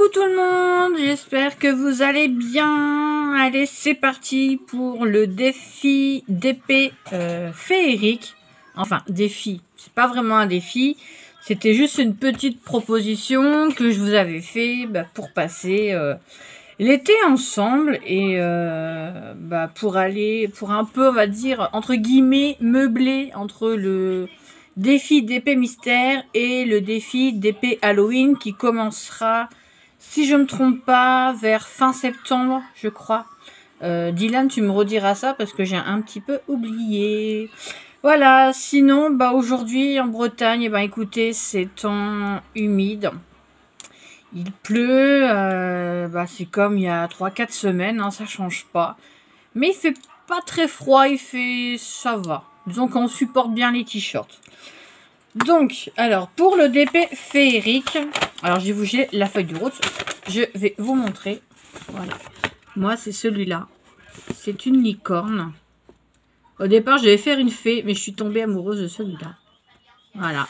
Coucou tout le monde, j'espère que vous allez bien. Allez, c'est parti pour le défi d'épée féerique. Enfin, défi, c'est pas vraiment un défi. C'était juste une petite proposition que je vous avais fait pour passer l'été ensemble et pour un peu, on va dire, entre guillemets, meubler entre le défi d'épée mystère et le défi d'épée Halloween qui commencera, si je me trompe pas, vers fin septembre, je crois. Dylan, tu me rediras ça parce que j'ai un petit peu oublié. Voilà, sinon, aujourd'hui en Bretagne, écoutez, c'est temps humide. Il pleut, c'est comme il y a 3-4 semaines, hein, ça change pas. Mais il fait pas très froid, ça va. Disons qu'on supporte bien les t-shirts. Donc, alors, pour le DP féerique, alors j'ai la feuille de route, je vais vous montrer. Voilà. Moi, c'est celui-là. C'est une licorne. Au départ, je devais faire une fée, mais je suis tombée amoureuse de celui-là. Voilà.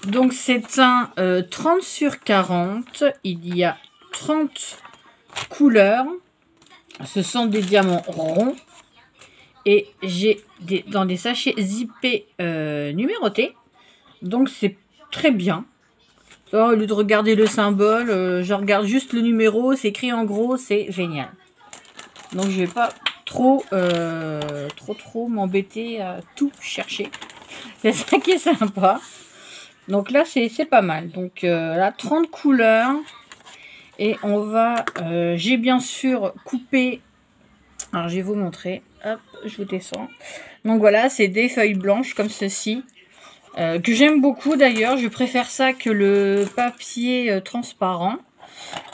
Donc, c'est un 30 sur 40. Il y a 30 couleurs. Ce sont des diamants ronds. Et j'ai dans des sachets zippés numérotés. Donc, c'est très bien. Au lieu de regarder le symbole, je regarde juste le numéro. C'est écrit en gros, c'est génial. Donc, je vais pas trop m'embêter à tout chercher. C'est ça qui est sympa. Donc là, c'est pas mal. Donc là, 30 couleurs. Et on va... j'ai bien sûr coupé... Alors, je vais vous montrer. Hop, je vous descends. Donc voilà, c'est des feuilles blanches comme ceci. Que j'aime beaucoup d'ailleurs. Je préfère ça que le papier transparent.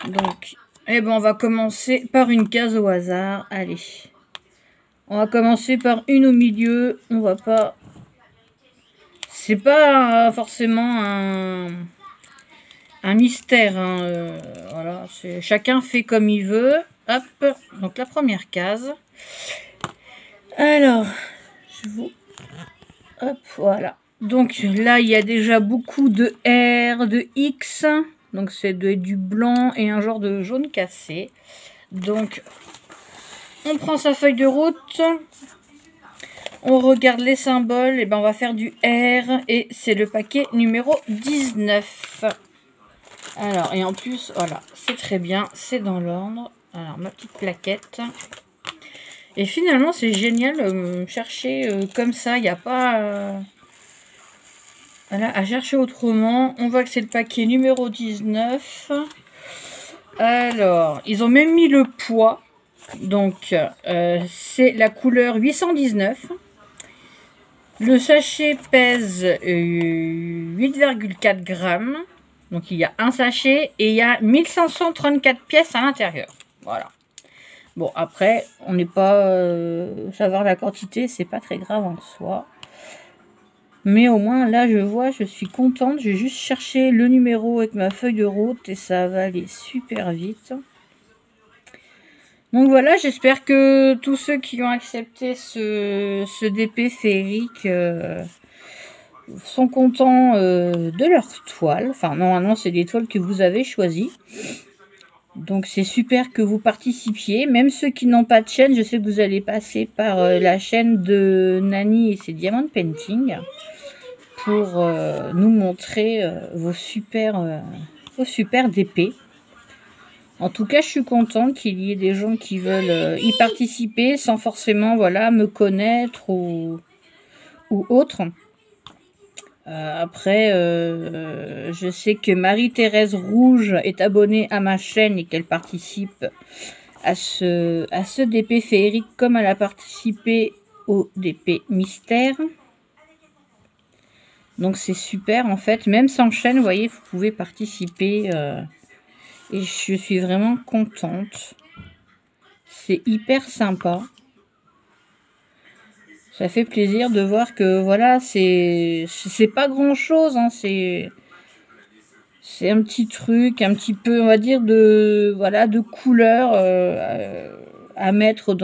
Donc, on va commencer par une case au hasard. Allez. On va commencer par une au milieu. On va pas... C'est pas forcément un mystère. Hein. Voilà, chacun fait comme il veut. Hop, donc la première case. Alors, je vous... Hop, voilà. Donc là, il y a déjà beaucoup de R, de X. Donc c'est du blanc et un genre de jaune cassé. Donc, on prend sa feuille de route. On regarde les symboles. Et on va faire du R. Et c'est le paquet numéro 19. Alors, et en plus, voilà, c'est très bien. C'est dans l'ordre. Alors, ma petite plaquette. Et finalement, c'est génial chercher comme ça. Il n'y a pas à chercher autrement. On voit que c'est le paquet numéro 19. Alors, ils ont même mis le poids. Donc, c'est la couleur 819. Le sachet pèse 8,4 grammes. Donc, il y a un sachet et il y a 1534 pièces à l'intérieur. Voilà. Bon, après, on n'est pas... savoir la quantité, c'est pas très grave en soi. Mais au moins, là, je suis contente. J'ai juste cherché le numéro avec ma feuille de route et ça va aller super vite. Donc voilà, j'espère que tous ceux qui ont accepté ce DP féerique sont contents de leur toile. Enfin, normalement, c'est des toiles que vous avez choisies. Donc, c'est super que vous participiez. Même ceux qui n'ont pas de chaîne, je sais que vous allez passer par la chaîne de Nani et ses Diamond Painting pour nous montrer vos super DP. En tout cas, je suis contente qu'il y ait des gens qui veulent y participer sans forcément me connaître ou autre. Après, je sais que Marie-Thérèse Rouge est abonnée à ma chaîne et qu'elle participe à ce DP féerique comme elle a participé au DP mystère. Donc c'est super en fait. Même sans chaîne, vous voyez, vous pouvez participer. Et je suis vraiment contente. C'est hyper sympa. Ça fait plaisir de voir que voilà, c'est pas grand chose. Hein, c'est un petit truc, un petit peu, on va dire, de couleur à mettre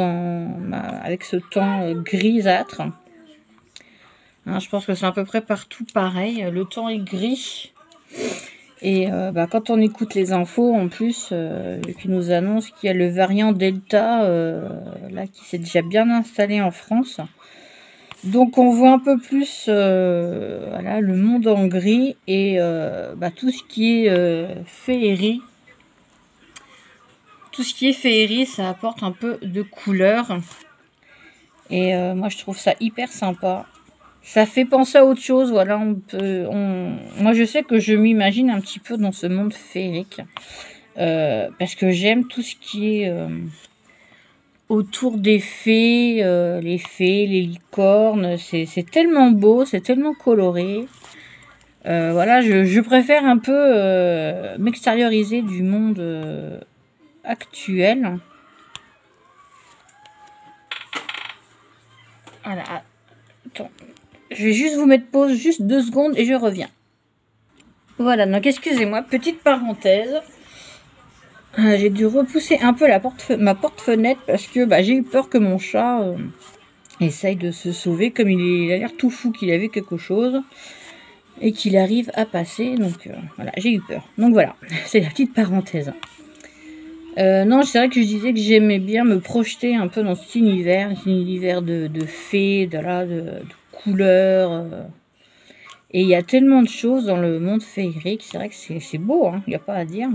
avec ce temps grisâtre. Hein, je pense que c'est à peu près partout pareil. Le temps est gris. Et quand on écoute les infos, en plus, qui nous annoncent qu'il y a le variant Delta, là, qui s'est déjà bien installé en France. Donc on voit un peu plus voilà, le monde en gris et tout ce qui est féerie. Tout ce qui est féerie, ça apporte un peu de couleur. Et moi je trouve ça hyper sympa. Ça fait penser à autre chose, voilà, moi je sais que je m'imagine un petit peu dans ce monde féerique. Parce que j'aime tout ce qui est autour des fées, les licornes. C'est tellement beau, c'est tellement coloré. Voilà, je préfère un peu m'extérioriser du monde actuel. Voilà, attends. Je vais juste vous mettre pause, juste 2 secondes et je reviens. Voilà, donc excusez-moi, petite parenthèse. J'ai dû repousser un peu ma porte-fenêtre parce que j'ai eu peur que mon chat essaye de se sauver. Comme il a l'air tout fou qu'il avait quelque chose et qu'il arrive à passer. Donc voilà, j'ai eu peur. Donc voilà, c'est la petite parenthèse. Non, c'est vrai que je disais que j'aimais bien me projeter un peu dans cet univers de fées, de couleurs. Et il y a tellement de choses dans le monde féerique. C'est vrai que c'est beau, hein, il n'y a pas à dire.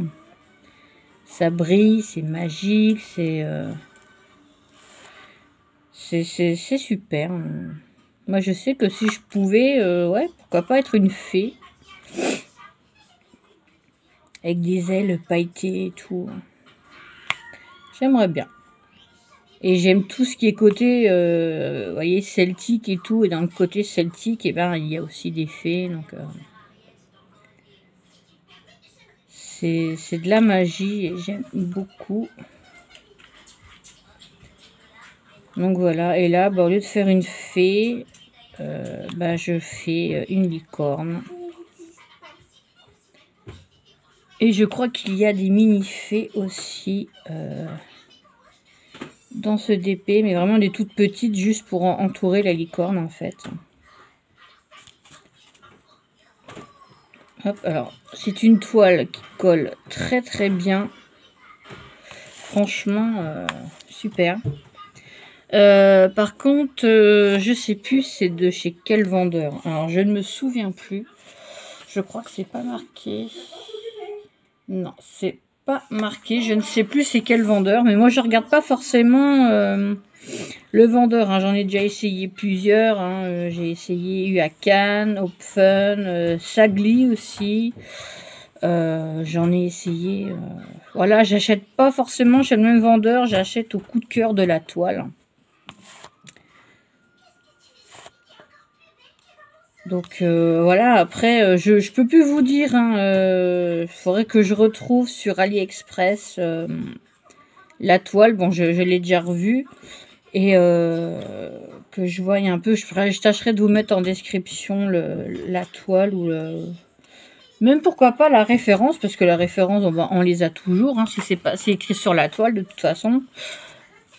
Ça brille, c'est magique, c'est super. Moi, je sais que si je pouvais, ouais, pourquoi pas être une fée. Avec des ailes pailletées et tout. J'aimerais bien. Et j'aime tout ce qui est côté, vous voyez, celtique et tout. Et dans le côté celtique, il y a aussi des fées. Donc, c'est de la magie et j'aime beaucoup. Donc voilà, et là, au lieu de faire une fée, je fais une licorne. Et je crois qu'il y a des mini-fées aussi dans ce DP, mais vraiment des toutes petites, juste pour entourer la licorne en fait. Hop, alors, c'est une toile qui colle très très bien. Franchement, super. Par contre, je sais plus c'est de chez quel vendeur. Alors, je ne me souviens plus. Je crois que c'est pas marqué. Non, c'est pas marqué. Je ne sais plus c'est quel vendeur. Mais moi, je regarde pas forcément le vendeur. Hein. J'en ai déjà essayé plusieurs. Hein. J'ai essayé eu à Cannes, Hopfen, Sagli aussi. J'en ai essayé. Voilà, j'achète pas forcément chez le même vendeur. J'achète au coup de cœur de la toile. Donc voilà, après, je peux plus vous dire. Il faudrait que je retrouve sur AliExpress la toile. Bon, je l'ai déjà revue. Et que je voie un peu. Je tâcherai de vous mettre en description la toile ou même pourquoi pas la référence. Parce que la référence, on les a toujours. Hein, si c'est écrit sur la toile de toute façon.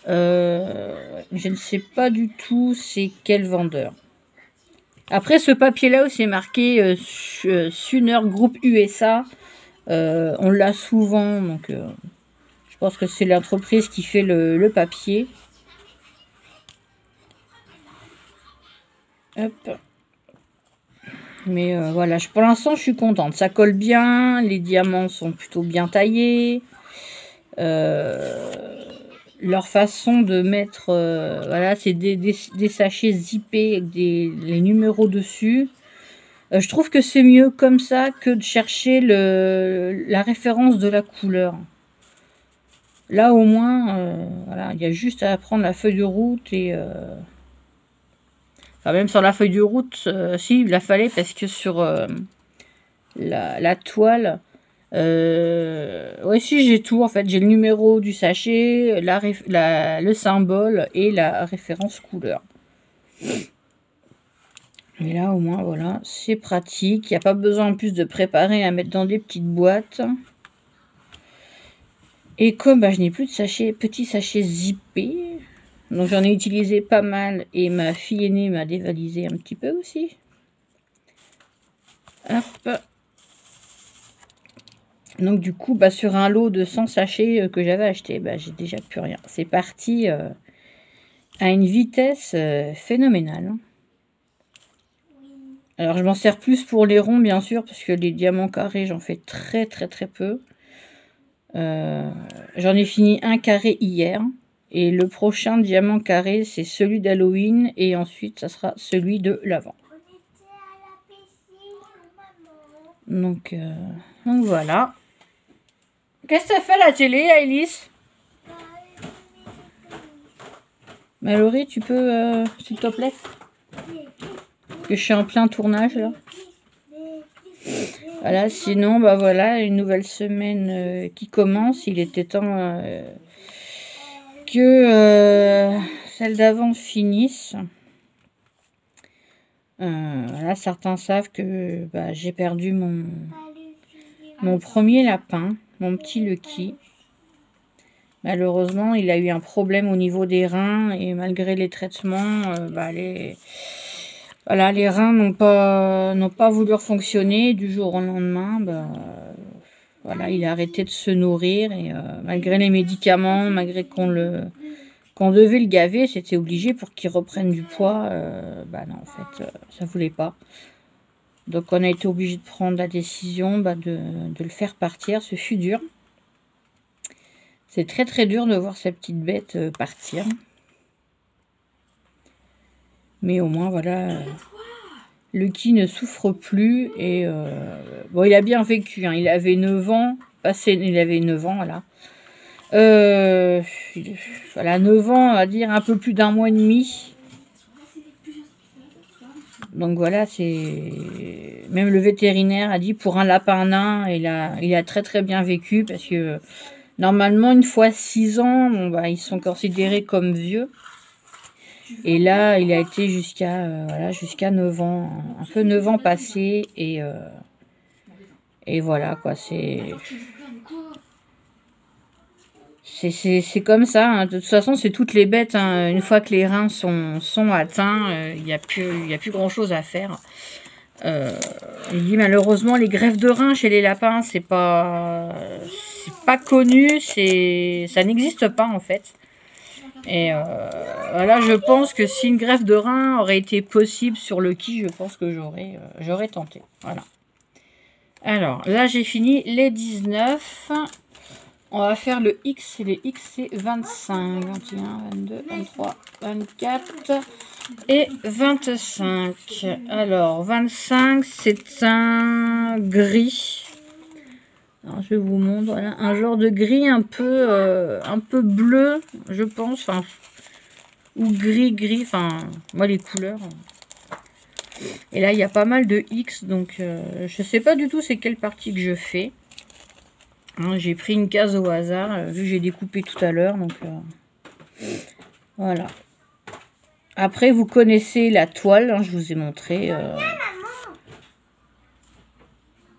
Je ne sais pas du tout c'est quel vendeur. Après, ce papier-là où c'est marqué Suner Group USA, on l'a souvent, donc je pense que c'est l'entreprise qui fait le papier. Hop. Mais voilà, pour l'instant, je suis contente. Ça colle bien, les diamants sont plutôt bien taillés. Leur façon de mettre, voilà, c'est des sachets zippés avec les numéros dessus. Je trouve que c'est mieux comme ça que de chercher la référence de la couleur. Là, au moins, voilà, il y a juste à prendre la feuille de route et... Enfin, même sur la feuille de route, si, il la fallait parce que sur la toile... ouais, si, j'ai tout, en fait. J'ai le numéro du sachet, le symbole et la référence couleur. Et là, au moins, voilà, c'est pratique. Il n'y a pas besoin en plus de préparer à mettre dans des petites boîtes. Et comme je n'ai plus de petits sachets zippés, donc j'en ai utilisé pas mal. Et ma fille aînée m'a dévalisé un petit peu aussi. Hop. Donc du coup, bah, sur un lot de 100 sachets que j'avais acheté, bah, j'ai déjà plus rien. C'est parti à une vitesse phénoménale. Alors je m'en sers plus pour les ronds bien sûr, parce que les diamants carrés j'en fais très peu. J'en ai fini un carré hier. Et le prochain diamant carré c'est celui d'Halloween. Et ensuite ça sera celui de l'avant. Donc voilà. Qu'est-ce que t'as fait à la télé, Alice? Mallory, tu peux, s'il te plaît? Que je suis en plein tournage, là. Voilà, sinon, bah voilà, une nouvelle semaine qui commence. Il était temps que celle d'avant finisse. Voilà, certains savent que bah, j'ai perdu mon premier lapin, mon petit Lucky. Malheureusement, il a eu un problème au niveau des reins et malgré les traitements, bah, les reins n'ont pas voulu fonctionner du jour au lendemain. Bah, voilà, il a arrêté de se nourrir et malgré les médicaments, malgré qu'on devait le gaver, c'était obligé pour qu'il reprenne du poids. Bah non, en fait, ça voulait pas. Donc on a été obligé de prendre la décision bah, de le faire partir. Ce fut dur. C'est très dur de voir cette petite bête partir. Mais au moins, voilà, Lucky ne souffre plus. Et bon, il a bien vécu. Hein, il avait 9 ans. Il avait 9 ans, voilà. Voilà, 9 ans, à dire un peu plus d'un mois et demi. Donc voilà, c'est... Même le vétérinaire a dit pour un lapin nain, il a très bien vécu parce que... Normalement, une fois 6 ans, bon, bah, ils sont considérés comme vieux. Et là, il a été jusqu'à voilà, jusqu'à 9 ans. Un peu 9 ans passés. Et voilà, quoi. C'est comme ça. Hein. De toute façon, c'est toutes les bêtes. Hein. Une fois que les reins sont atteints, il n'y a plus grand-chose à faire. Il dit malheureusement les greffes de reins chez les lapins c'est pas connu, ça n'existe pas en fait. Et voilà, je pense que si une greffe de rein aurait été possible sur Lucky, je pense que j'aurais tenté. Voilà. Alors là j'ai fini les 19. On va faire le X, et les X c'est 25, 21, 22, 23, 24 et 25. Alors 25 c'est un gris. Alors, je vous montre, voilà, un genre de gris un peu bleu, je pense, enfin, ou gris, enfin, moi les couleurs. Et là il y a pas mal de X, donc je sais pas du tout c'est quelle partie que je fais. J'ai pris une case au hasard, vu que j'ai découpé tout à l'heure. Donc voilà. Après, vous connaissez la toile, hein, je vous ai montré.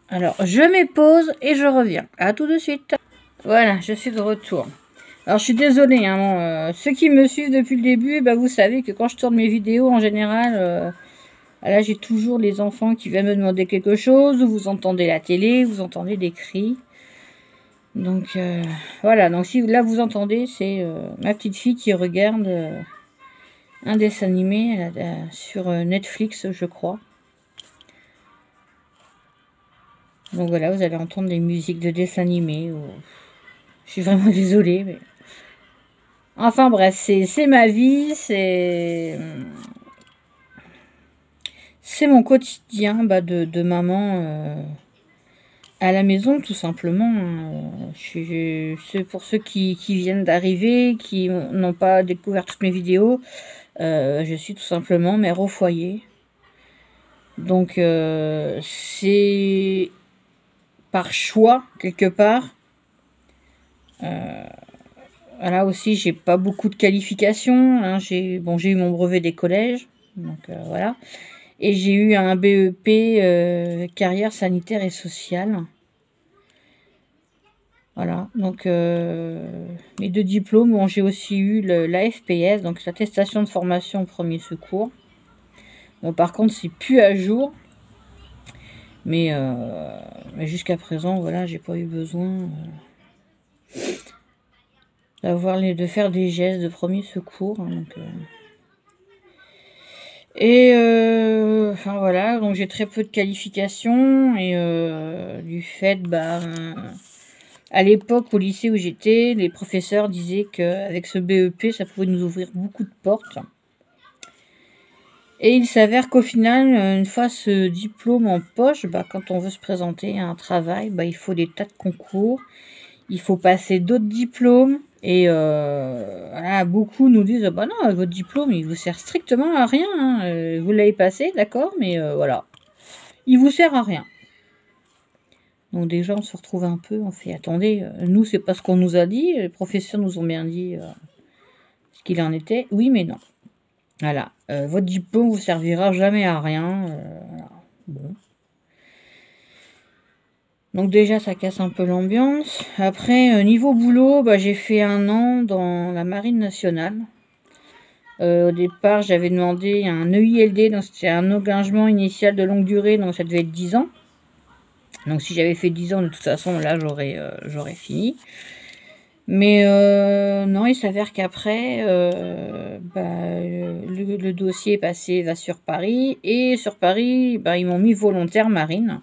Alors, je mets pause et je reviens. À tout de suite. Voilà, je suis de retour. Alors, je suis désolée. Hein, ceux qui me suivent depuis le début, bah, vous savez que quand je tourne mes vidéos, en général, là, j'ai toujours les enfants qui viennent me demander quelque chose. Vous entendez la télé, vous entendez des cris. Donc voilà, donc si là vous entendez, c'est ma petite fille qui regarde un dessin animé sur Netflix, je crois. Donc voilà, vous allez entendre des musiques de dessin animé. Je suis vraiment désolée. Mais... Enfin bref, c'est ma vie, c'est mon quotidien bah, de maman... à la maison, tout simplement. C'est pour ceux qui viennent d'arriver, qui n'ont pas découvert toutes mes vidéos. Je suis tout simplement mère au foyer. Donc, c'est par choix, quelque part. Voilà, aussi, j'ai pas beaucoup de qualifications. Hein. J'ai eu mon brevet des collèges. Donc, voilà. Et j'ai eu un BEP carrière sanitaire et sociale. Voilà, donc mes 2 diplômes. Bon, j'ai aussi eu l'AFPS, donc l'attestation de formation au premier secours. Bon, par contre, c'est plus à jour. Mais jusqu'à présent, voilà, j'ai pas eu besoin de faire des gestes de premier secours. Hein, donc, enfin voilà, donc j'ai très peu de qualifications et du fait, à l'époque au lycée où j'étais, les professeurs disaient qu'avec ce BEP, ça pouvait nous ouvrir beaucoup de portes. Et il s'avère qu'au final, une fois ce diplôme en poche, quand on veut se présenter à un travail, il faut des tas de concours, il faut passer d'autres diplômes. Et voilà, beaucoup nous disent bah non, votre diplôme il vous sert strictement à rien. Hein. Vous l'avez passé, d'accord, mais voilà, il vous sert à rien. Donc déjà on se retrouve un peu, on fait attendez, nous c'est pas ce qu'on nous a dit, les professeurs nous ont bien dit ce qu'il en était. Oui, mais non. Voilà, votre diplôme vous servira jamais à rien. Voilà. Bon. Donc déjà ça casse un peu l'ambiance. Après niveau boulot, j'ai fait 1 an dans la marine nationale. Au départ j'avais demandé un EILD, donc c'était un engagement initial de longue durée, donc ça devait être 10 ans. Donc si j'avais fait 10 ans, de toute façon là j'aurais fini. Mais non, il s'avère qu'après, le dossier est passé, va sur Paris. Et sur Paris, ils m'ont mis volontaire marine.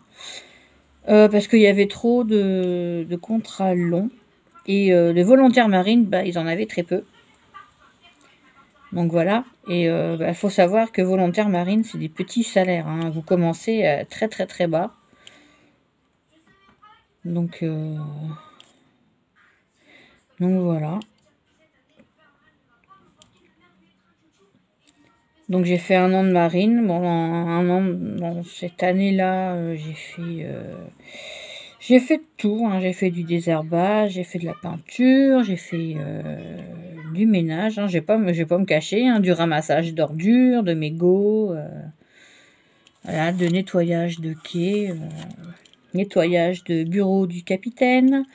Parce qu'il y avait trop de contrats longs. Et les volontaires marines, ils en avaient très peu. Donc voilà. Et il faut savoir que volontaire marine, c'est des petits salaires. Hein. Vous commencez très très très bas. Donc voilà. Donc j'ai fait 1 an de marine. Bon, un an, dans cette année-là, j'ai fait tout. Hein. J'ai fait du désherbage, j'ai fait de la peinture, j'ai fait du ménage. Hein. Je vais pas me cacher. Hein. Du ramassage d'ordures, de mégots, voilà, de nettoyage de quai, nettoyage de bureau du capitaine.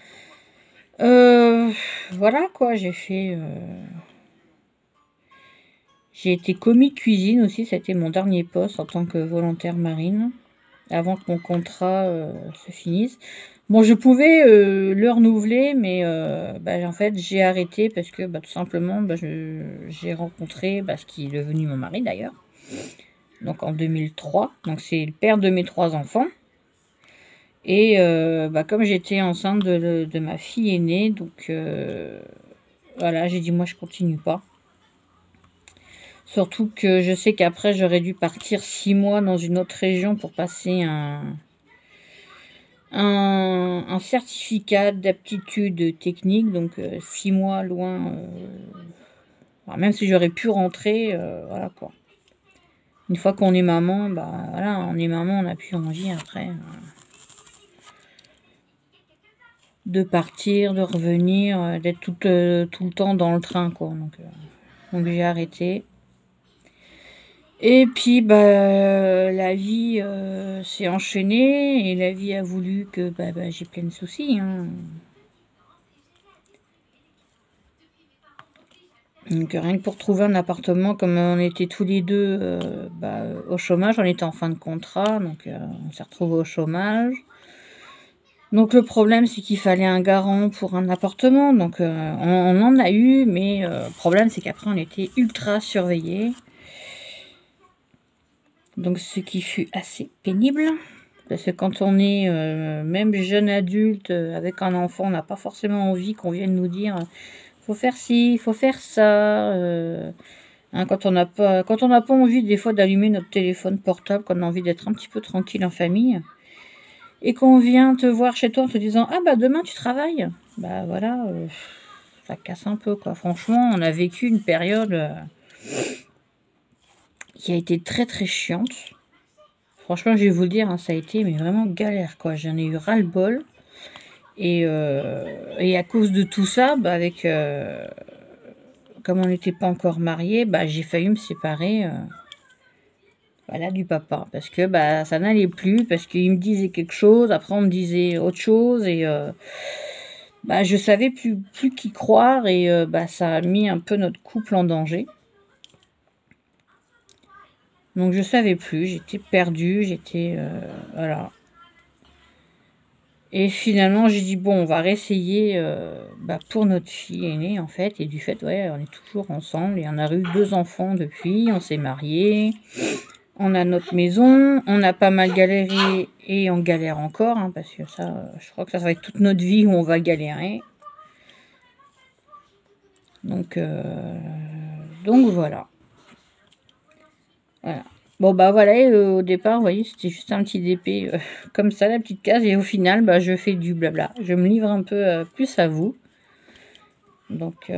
Voilà quoi, j'ai fait... J'ai été commis de cuisine aussi, c'était mon dernier poste en tant que volontaire marine, avant que mon contrat se finisse. Bon, je pouvais le renouveler, mais en fait, j'ai arrêté parce que tout simplement, j'ai rencontré ce qui est devenu mon mari d'ailleurs, donc en 2003. Donc c'est le père de mes 3 enfants. Et comme j'étais enceinte de ma fille aînée, donc voilà, j'ai dit moi je continue pas. Surtout que je sais qu'après, j'aurais dû partir 6 mois dans une autre région pour passer un certificat d'aptitude technique. Donc, 6 mois loin. Même si j'aurais pu rentrer, voilà quoi. Une fois qu'on est maman, voilà, on est maman, on n'a plus envie après de partir, de revenir, d'être tout le temps dans le train, quoi. Donc j'ai arrêté. Et puis, la vie s'est enchaînée et la vie a voulu que j'ai plein de soucis. Hein. Donc, rien que pour trouver un appartement, comme on était tous les deux au chômage, on était en fin de contrat, donc on s'est retrouvés au chômage. Donc, le problème, c'est qu'il fallait un garant pour un appartement. Donc, on en a eu, mais le problème, c'est qu'après, on était ultra surveillés. Donc ce qui fut assez pénible, parce que quand on est même jeune adulte avec un enfant, on n'a pas forcément envie qu'on vienne nous dire faut faire ci, faut faire ça. Quand on n'a pas envie des fois d'allumer notre téléphone portable, qu'on a envie d'être un petit peu tranquille en famille, et qu'on vient te voir chez toi en te disant ah demain tu travailles, voilà, ça casse un peu quoi. Franchement, on a vécu une période qui a été très très chiante. Franchement, je vais vous le dire, hein, ça a été mais vraiment galère quoi. J'en ai eu ras-le-bol. Et à cause de tout ça, comme on n'était pas encore mariés, j'ai failli me séparer voilà, du papa. Parce que ça n'allait plus, parce qu'il me disait quelque chose, après on me disait autre chose. Et je savais plus qui croire. Et ça a mis un peu notre couple en danger. Donc je savais plus, j'étais perdue, voilà. Et finalement, j'ai dit, bon, on va réessayer pour notre fille aînée, en fait. Et du fait, ouais, on est toujours ensemble. Et on a eu 2 enfants depuis. On s'est mariés. On a notre maison. On a pas mal galéré. Et on galère encore. Hein, parce que ça, je crois que ça va être toute notre vie où on va galérer. Donc voilà. Voilà. Bon, bah voilà, au départ, vous voyez, c'était juste un petit DP comme ça, la petite case. Et au final, bah, je fais du blabla. Je me livre un peu plus à vous. Donc,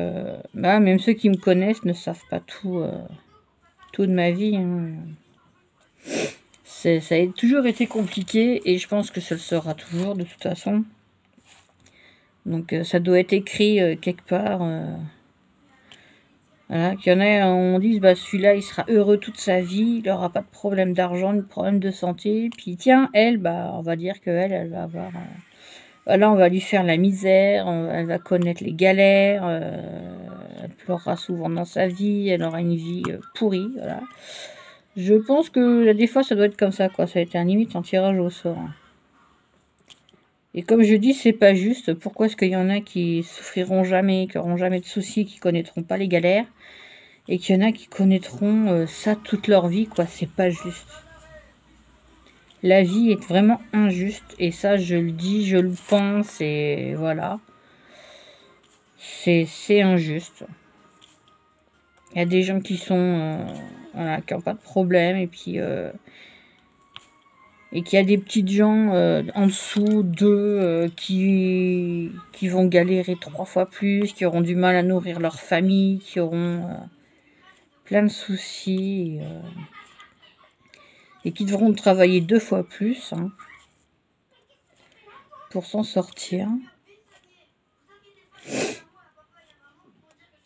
bah, même ceux qui me connaissent ne savent pas tout, tout de ma vie. Hein. Ça a toujours été compliqué et je pense que ça le sera toujours de toute façon. Donc, ça doit être écrit quelque part. Voilà, qu'il y en a, on dit, bah, celui-là, il sera heureux toute sa vie, il n'aura pas de problème d'argent, de problème de santé. Puis tiens, elle, bah, on va dire qu'elle, elle va avoir... Là, on va lui faire la misère, elle va connaître les galères, elle pleurera souvent dans sa vie, elle aura une vie pourrie, voilà. Je pense que des fois, ça doit être comme ça, quoi. Ça a été un limite en tirage au sort. Et comme je dis, c'est pas juste. Pourquoi est-ce qu'il y en a qui souffriront jamais, qui n'auront jamais de soucis, qui connaîtront pas les galères, et qu'il y en a qui connaîtront ça toute leur vie, quoi. C'est pas juste. La vie est vraiment injuste, et ça, je le dis, je le pense, et voilà. C'est injuste. Il y a des gens qui sont... voilà, qui n'ont pas de problème, et puis... et qu'il y a des petites gens en dessous d'eux qui vont galérer 3 fois plus, qui auront du mal à nourrir leur famille, qui auront plein de soucis et qui devront travailler 2 fois plus hein, pour s'en sortir.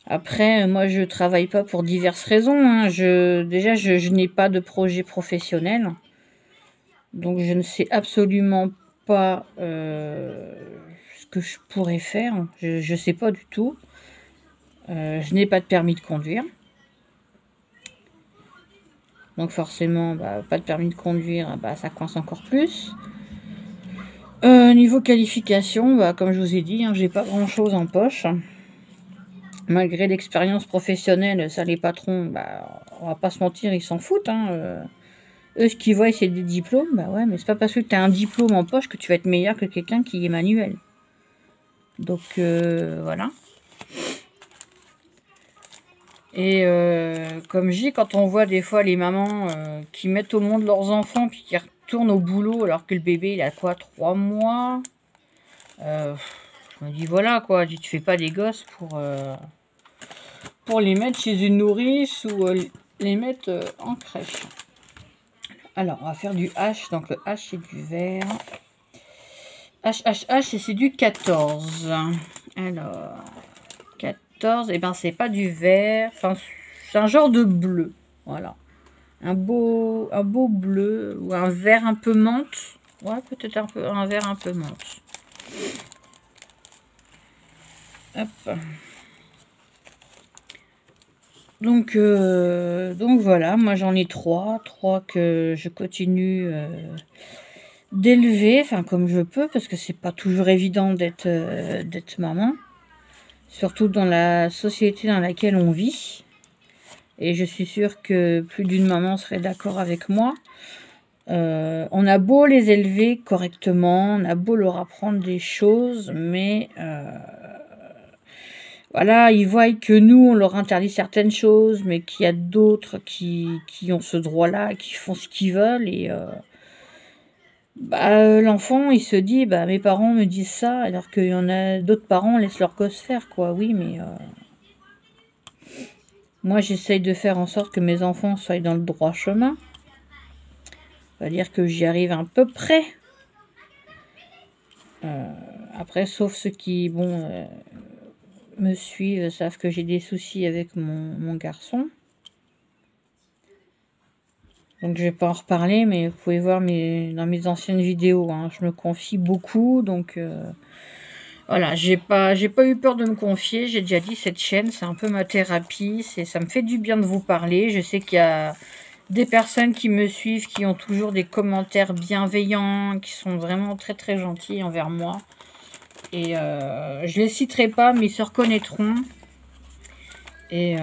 Après, moi, je travaille pas pour diverses raisons. Hein. Déjà, je n'ai pas de projet professionnel. Donc, je ne sais absolument pas ce que je pourrais faire. Je ne sais pas du tout. Je n'ai pas de permis de conduire. Donc, forcément, bah, pas de permis de conduire, bah, ça coince encore plus. Niveau qualification, bah, comme je vous ai dit, hein, j'ai pas grand-chose en poche. Malgré l'expérience professionnelle, ça, les patrons, bah, on va pas se mentir, ils s'en foutent. Hein, eux, ce qu'ils voient, c'est des diplômes. Bah ouais, mais c'est pas parce que tu as un diplôme en poche que tu vas être meilleur que quelqu'un qui est manuel. Donc, voilà. Et comme je dis, quand on voit des fois les mamans qui mettent au monde leurs enfants puis qui retournent au boulot alors que le bébé, il a quoi, 3 mois je me dis, voilà, quoi, tu fais pas des gosses pour les mettre chez une nourrice ou les mettre en crèche. Alors, on va faire du H. Donc, le H, c'est du vert. H, et c'est du 14. Alors, 14, et ben, c'est pas du vert. Enfin, c'est un genre de bleu. Voilà. Un beau bleu ou un vert un peu menthe. Ouais, peut-être un vert un peu menthe. Hop. Donc voilà, moi j'en ai 3 que je continue d'élever, enfin comme je peux, parce que c'est pas toujours évident d'être maman, surtout dans la société dans laquelle on vit. Et je suis sûre que plus d'une maman serait d'accord avec moi. On a beau les élever correctement, on a beau leur apprendre des choses, mais voilà, ils voient que nous, on leur interdit certaines choses, mais qu'il y a d'autres qui ont ce droit-là, qui font ce qu'ils veulent. Et l'enfant, il se dit, bah, mes parents me disent ça, alors qu'il y en a d'autres parents laissent leur gosse faire, quoi. Oui, mais moi, j'essaye de faire en sorte que mes enfants soient dans le droit chemin. On va dire que j'y arrive à peu près. Après, sauf ceux qui, bon... me suivent, savent que j'ai des soucis avec mon garçon. Donc je vais pas en reparler, mais vous pouvez voir dans mes anciennes vidéos, hein, je me confie beaucoup, donc voilà, j'ai pas eu peur de me confier. J'ai déjà dit, cette chaîne, c'est un peu ma thérapie, ça me fait du bien de vous parler. Je sais qu'il y a des personnes qui me suivent, qui ont toujours des commentaires bienveillants, qui sont vraiment très très gentils envers moi. Et je les citerai pas, mais ils se reconnaîtront. Et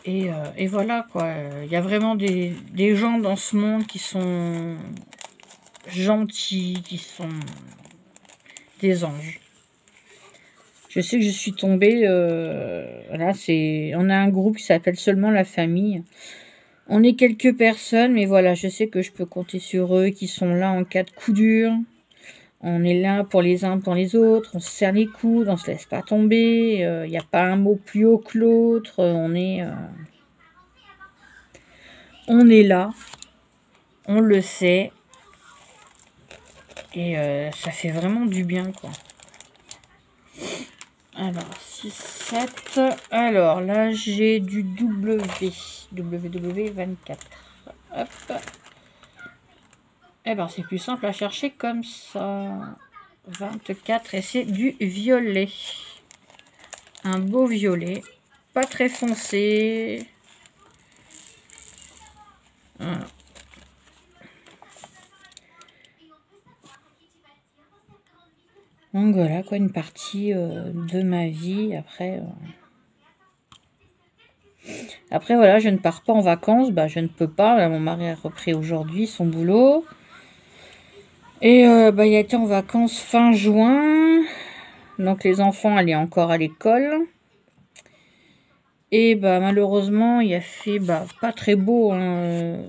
7-7. Et voilà quoi. Il y a vraiment des gens dans ce monde qui sont gentils, qui sont des anges. Je sais que je suis tombée. Là, on a un groupe qui s'appelle Seulement la famille. On est quelques personnes, mais voilà, je sais que je peux compter sur eux, qui sont là en cas de coup dur. On est là pour les uns, pour les autres. On se serre les coudes, on se laisse pas tomber. Il n'y a pas un mot plus haut que l'autre. On est là. On le sait. Et ça fait vraiment du bien, quoi. Alors, 6, 7. Alors, là, j'ai du WW24. Hop. Eh ben, c'est plus simple à chercher comme ça. 24, et c'est du violet. Un beau violet. Pas très foncé. Voilà. Donc voilà, quoi, une partie de ma vie. Après, voilà, je ne pars pas en vacances. Bah, je ne peux pas. Là, mon mari a repris aujourd'hui son boulot. Et bah, il a été en vacances fin juin. Donc, les enfants allaient encore à l'école. Et bah, malheureusement, il a fait pas très beau. Hein.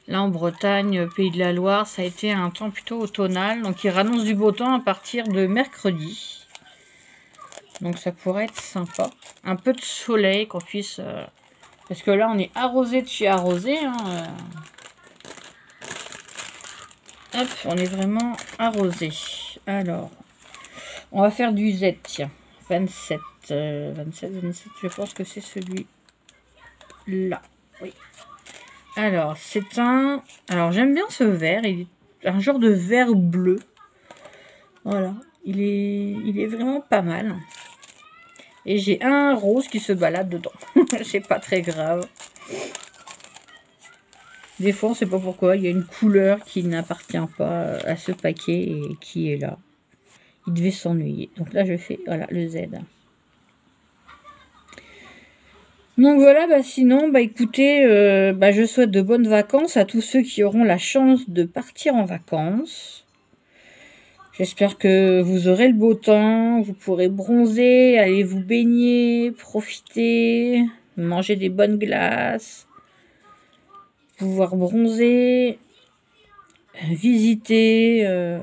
Là, en Bretagne, Pays de la Loire, ça a été un temps plutôt automnal. Donc, il annonce du beau temps à partir de mercredi. Donc, ça pourrait être sympa. Un peu de soleil, qu'on puisse... parce que là, on est arrosé de chez arrosé. Hein. Hop, on est vraiment arrosé. Alors, on va faire du Z, tiens. 27. 27, je pense que c'est celui-là. Oui. Alors, c'est un... Alors, j'aime bien ce vert. Il est un genre de vert bleu. Voilà. Il est vraiment pas mal. Et j'ai un rose qui se balade dedans. C'est pas très grave. Des fois, on sait pas pourquoi. Il y a une couleur qui n'appartient pas à ce paquet et qui est là. Il devait s'ennuyer. Donc là, je fais voilà, le Z. Donc voilà, sinon, écoutez, je souhaite de bonnes vacances à tous ceux qui auront la chance de partir en vacances. J'espère que vous aurez le beau temps, vous pourrez bronzer, aller vous baigner, profiter, manger des bonnes glaces, pouvoir bronzer, visiter. En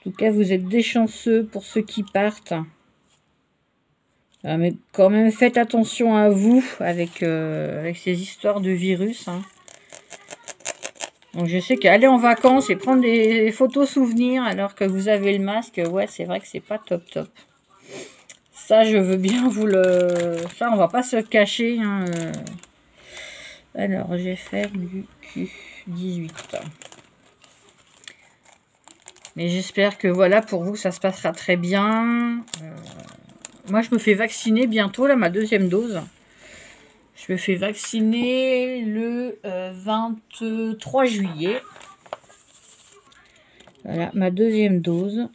tout cas, vous êtes des chanceux pour ceux qui partent. Mais quand même, faites attention à vous avec ces histoires de virus. Hein. Donc, je sais qu'aller en vacances et prendre des photos souvenirs alors que vous avez le masque, ouais, c'est vrai que c'est pas top top. Ça, je veux bien vous le... Ça, on va pas se cacher. Hein. Alors, je vais faire du Q18. Mais j'espère que, voilà, pour vous, ça se passera très bien. Moi, je me fais vacciner bientôt, là, ma deuxième dose. Je me fais vacciner le 23 juillet. Voilà, ma deuxième dose.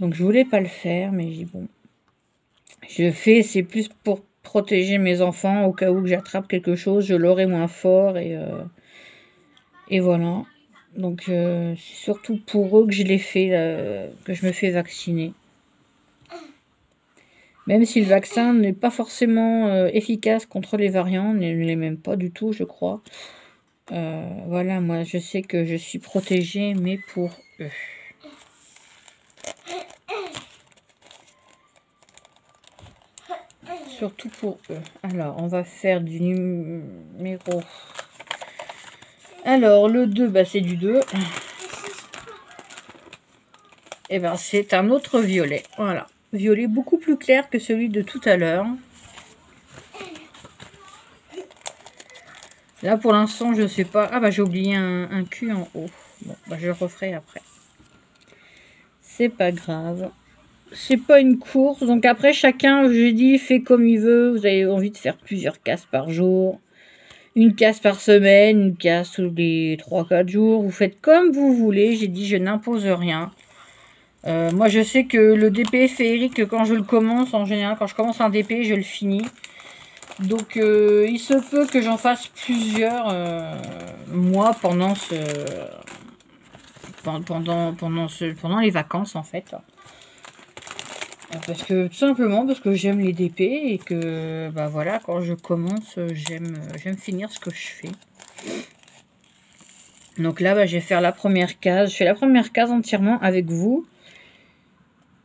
Donc, je voulais pas le faire, mais j'ai bon. Je le fais, c'est plus pour protéger mes enfants. Au cas où j'attrape quelque chose, je l'aurai moins fort. Et voilà. Donc, c'est surtout pour eux que je l'ai fait, que je me fais vacciner. Même si le vaccin n'est pas forcément efficace contre les variants, ne l'est même pas du tout, je crois. Voilà, moi, je sais que je suis protégée, mais pour eux. Surtout pour eux. Alors, on va faire du numéro... Alors, le 2, c'est du 2. Et c'est un autre violet. Voilà. Violet beaucoup plus clair que celui de tout à l'heure. Là, pour l'instant, je sais pas. Ah, j'ai oublié un Q en haut. Bon, je le referai après. C'est pas grave. c'est pas une course. Donc après, chacun, j'ai dit, fait comme il veut. Vous avez envie de faire plusieurs cases par jour. Une case par semaine, une case tous les 3-4 jours. Vous faites comme vous voulez. J'ai dit, je n'impose rien. Moi, je sais que le DP féerique, quand je le commence, en général, quand je commence un DP, je le finis. Donc, il se peut que j'en fasse plusieurs mois pendant les vacances, en fait. Parce que, tout simplement, parce que j'aime les DP et que, bah voilà, quand je commence, j'aime finir ce que je fais. Donc là, bah, je vais faire la première case. Je fais la première case entièrement avec vous.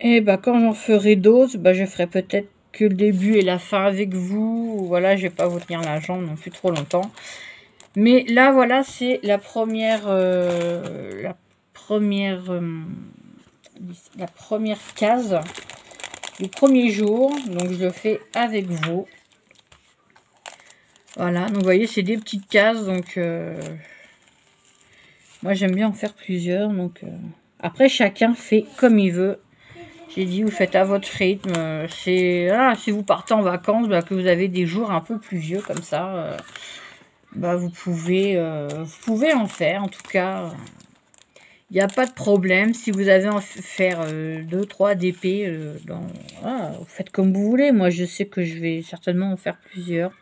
Et bah, quand j'en ferai d'autres, bah, je ferai peut-être que le début et la fin avec vous. Voilà, je vais pas vous tenir la jambe non plus trop longtemps. Mais là, voilà, c'est la première case du premier jour. Donc, je le fais avec vous. Voilà, donc vous voyez, c'est des petites cases. Donc, moi, j'aime bien en faire plusieurs. Donc, après, chacun fait comme il veut. J'ai dit, vous faites à votre rythme. Si vous partez en vacances, bah, que vous avez des jours un peu pluvieux comme ça, bah, vous pouvez en faire. En tout cas, il n'y a pas de problème. Si vous avez en faire 2-3 DP, vous faites comme vous voulez. Moi, je sais que je vais certainement en faire plusieurs.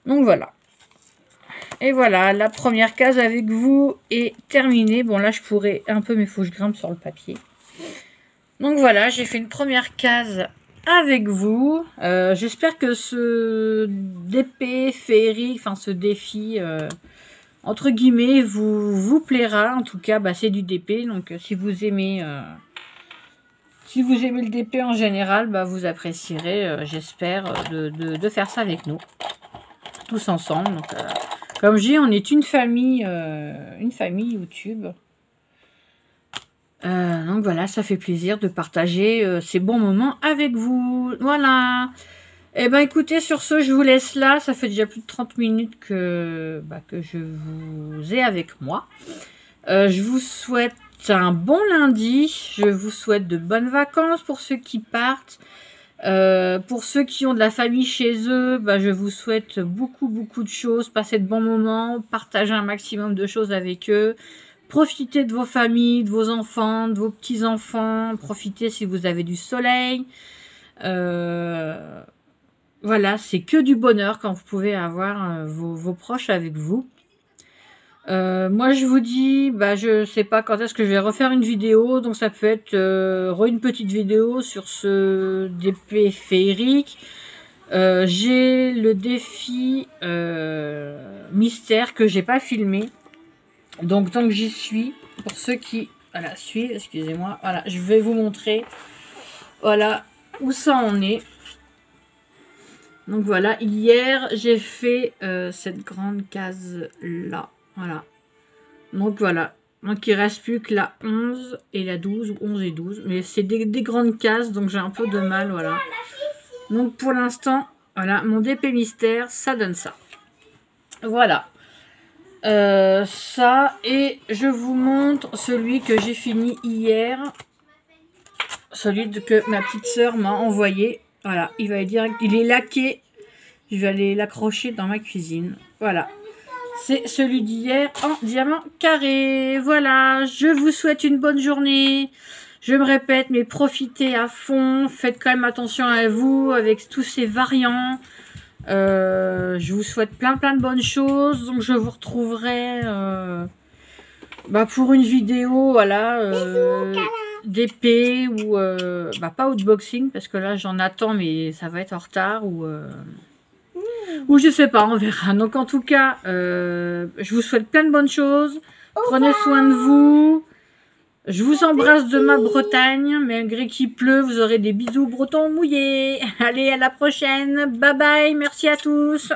Donc, voilà. Et voilà, la première case avec vous est terminée. Bon, là, je pourrais un peu, mais il faut que je grimpe sur le papier. Donc voilà, j'ai fait une première case avec vous. J'espère que ce DP féerique, enfin ce défi, entre guillemets, vous plaira. En tout cas, bah, c'est du DP. Donc si vous aimez le DP en général, bah, vous apprécierez, j'espère, de faire ça avec nous. Tous ensemble. Donc, comme je dis, on est une famille YouTube. Donc voilà, ça fait plaisir de partager ces bons moments avec vous. Voilà. Et ben écoutez, sur ce, je vous laisse là. Ça fait déjà plus de 30 minutes que je vous ai avec moi. Je vous souhaite un bon lundi. Je vous souhaite de bonnes vacances pour ceux qui partent. Pour ceux qui ont de la famille chez eux, bah, je vous souhaite beaucoup de choses. Passez de bons moments. Partagez un maximum de choses avec eux. Profitez de vos familles, de vos enfants, de vos petits-enfants. Profitez si vous avez du soleil. Voilà, c'est que du bonheur quand vous pouvez avoir vos proches avec vous. Moi, je vous dis, bah, je sais pas quand est-ce que je vais refaire une vidéo. Donc, ça peut être une petite vidéo sur ce DP féerique. J'ai le défi mystère que j'ai pas filmé. Donc, tant que j'y suis, pour ceux qui suivent, excusez-moi, voilà, je vais vous montrer, voilà, où ça en est. Donc, voilà, hier, j'ai fait cette grande case-là, voilà. Donc, voilà. Donc, il reste plus que la 11 et la 12, ou 11 et 12. Mais c'est des grandes cases, donc j'ai un peu de mal, voilà. Donc, pour l'instant, voilà, mon DP mystère, ça donne ça. Voilà. Ça, et je vous montre celui que j'ai fini hier, celui que ma petite sœur m'a envoyé. Voilà, il va dire qu'il est laqué. Je vais aller l'accrocher dans ma cuisine. Voilà, c'est celui d'hier en diamant carré. Voilà, je vous souhaite une bonne journée. Je me répète, mais profitez à fond. Faites quand même attention à vous avec tous ces variants. Je vous souhaite plein de bonnes choses. Donc je vous retrouverai pour une vidéo, voilà, d'épée ou pas outboxing parce que là j'en attends, mais ça va être en retard ou je sais pas, on verra. Donc en tout cas, je vous souhaite plein de bonnes choses. Prenez soin de vous. Je vous embrasse de ma Bretagne. Malgré qu'il pleut, vous aurez des bisous bretons mouillés. Allez, à la prochaine. Bye bye. Merci à tous.